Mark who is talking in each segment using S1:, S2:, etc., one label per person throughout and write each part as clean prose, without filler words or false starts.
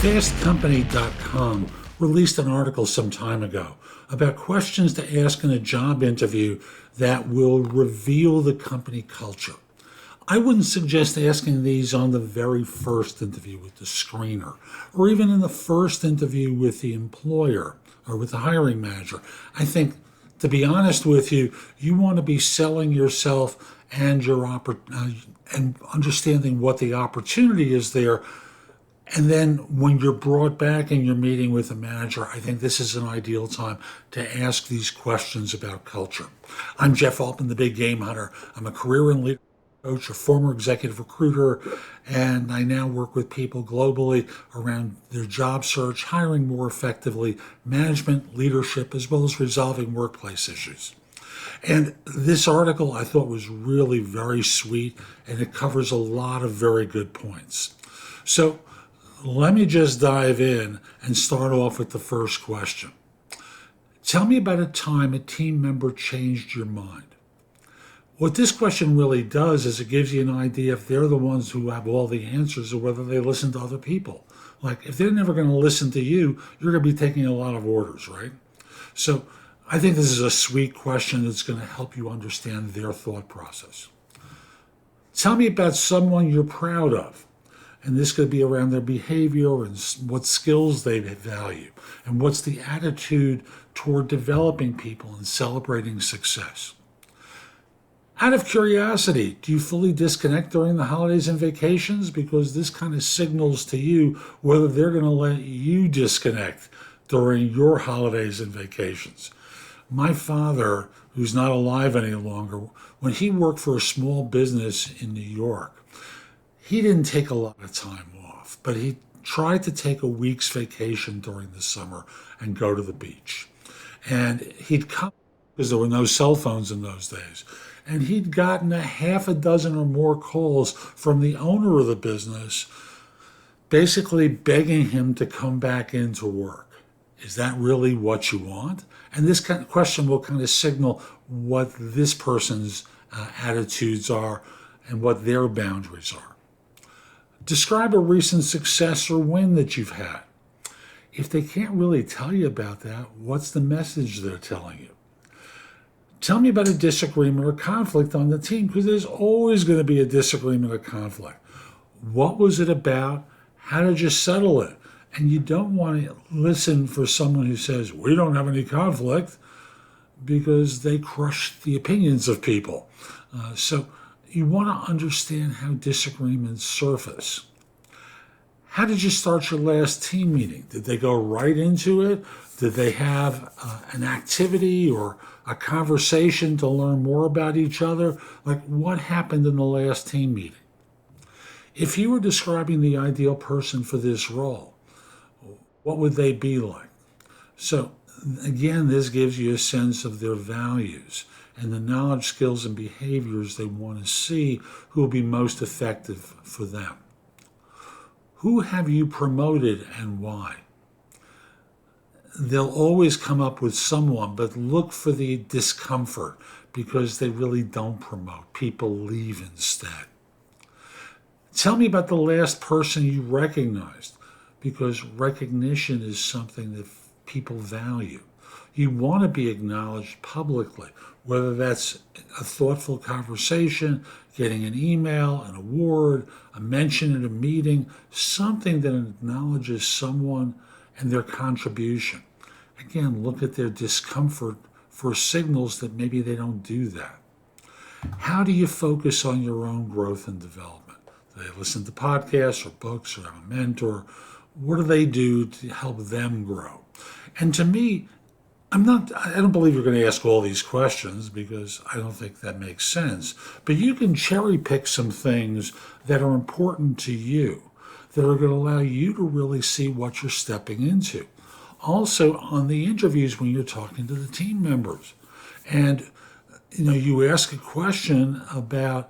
S1: FastCompany.com released an article some time ago about questions to ask in a job interview that will reveal the company culture. I wouldn't suggest asking these on the very first interview with the screener, or even in the first interview with the employer or with the hiring manager. I think, to be honest with you, you want to be selling yourself and and understanding what the opportunity is there. And then when you're brought back and you're meeting with a manager, I think this is an ideal time to ask these questions about culture. I'm Jeff Altman, the Big Game Hunter. I'm a career and leadership coach, a former executive recruiter, and I now work with people globally around their job search, hiring more effectively, management, leadership, as well as resolving workplace issues. And this article I thought was really very sweet, and it covers a lot of very good points. So let me just dive in and start off with the first question. Tell me about a time a team member changed your mind. What this question really does is it gives you an idea if they're the ones who have all the answers or whether they listen to other people. Like, if they're never going to listen to you, you're going to be taking a lot of orders, right? So I think this is a sweet question that's going to help you understand their thought process. Tell me about someone you're proud of. And this could be around their behavior and what skills they value and what's the attitude toward developing people and celebrating success. Out of curiosity, do you fully disconnect during the holidays and vacations? Because this kind of signals to you whether they're going to let you disconnect during your holidays and vacations. My father, who's not alive any longer, when he worked for a small business in New York, he didn't take a lot of time off, but he tried to take a week's vacation during the summer and go to the beach. And he'd come, because there were no cell phones in those days, and he'd gotten a half a dozen or more calls from the owner of the business, basically begging him to come back into work. Is that really what you want? And this kind of question will kind of signal what this person's attitudes are and what their boundaries are. Describe a recent success or win that you've had. If they can't really tell you about that, what's the message they're telling you? Tell me about a disagreement or conflict on the team, because there's always going to be a disagreement or conflict. What was it about? How did you settle it? And you don't want to listen for someone who says, we don't have any conflict, because they crush the opinions of people. So you want to understand how disagreements surface. How did you start your last team meeting? Did they go right into it? Did they have an activity or a conversation to learn more about each other? Like, what happened in the last team meeting? If you were describing the ideal person for this role, what would they be like? So again, this gives you a sense of their values and the knowledge, skills, and behaviors they want to see who will be most effective for them. Who have you promoted and why? They'll always come up with someone, but look for the discomfort, because they really don't promote. People leave instead. Tell me about the last person you recognized, because recognition is something that people value. You want to be acknowledged publicly, whether that's a thoughtful conversation, getting an email, an award, a mention at a meeting, something that acknowledges someone and their contribution. Again, look at their discomfort for signals that maybe they don't do that. How do you focus on your own growth and development? Do they listen to podcasts or books or have a mentor? What do they do to help them grow? And to me, I don't believe you're going to ask all these questions, because I don't think that makes sense. But you can cherry pick some things that are important to you, that are going to allow you to really see what you're stepping into. Also, on the interviews when you're talking to the team members, and you ask a question about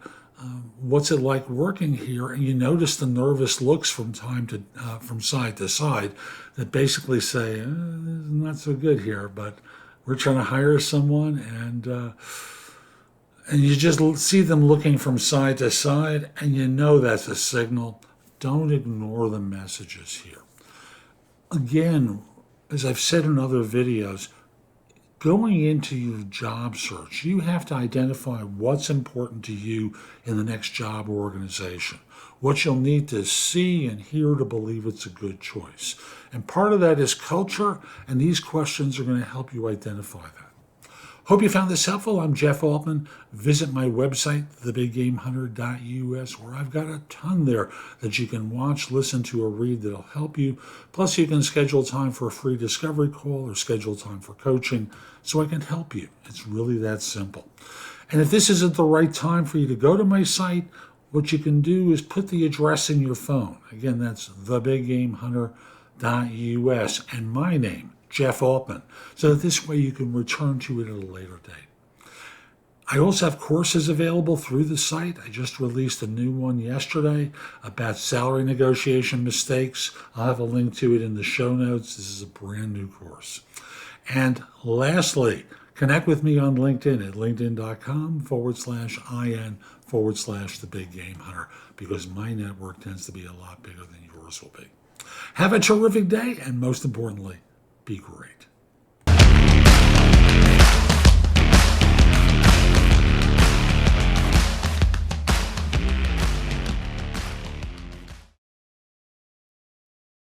S1: what's it like working here, and you notice the nervous looks from side to side that basically say, this is not so good here, but we're trying to hire someone, and you just see them looking from side to side, and you know that's a signal. Don't ignore the messages here. Again, as I've said in other videos, going into your job search, you have to identify what's important to you in the next job or organization, what you'll need to see and hear to believe it's a good choice. And part of that is culture, and these questions are going to help you identify that. Hope you found this helpful. I'm Jeff Altman. Visit my website, thebiggamehunter.us, where I've got a ton there that you can watch, listen to, or read that'll help you. Plus, you can schedule time for a free discovery call or schedule time for coaching so I can help you. It's really that simple. And if this isn't the right time for you to go to my site, what you can do is put the address in your phone. Again, that's thebiggamehunter.us and my name, Jeff Altman, so that this way you can return to it at a later date. I also have courses available through the site. I just released a new one yesterday about salary negotiation mistakes. I'll have a link to it in the show notes. This is a brand new course. And lastly, connect with me on LinkedIn at linkedin.com/IN/The Big Game Hunter, because my network tends to be a lot bigger than yours will be. Have a terrific day, and most importantly, be great.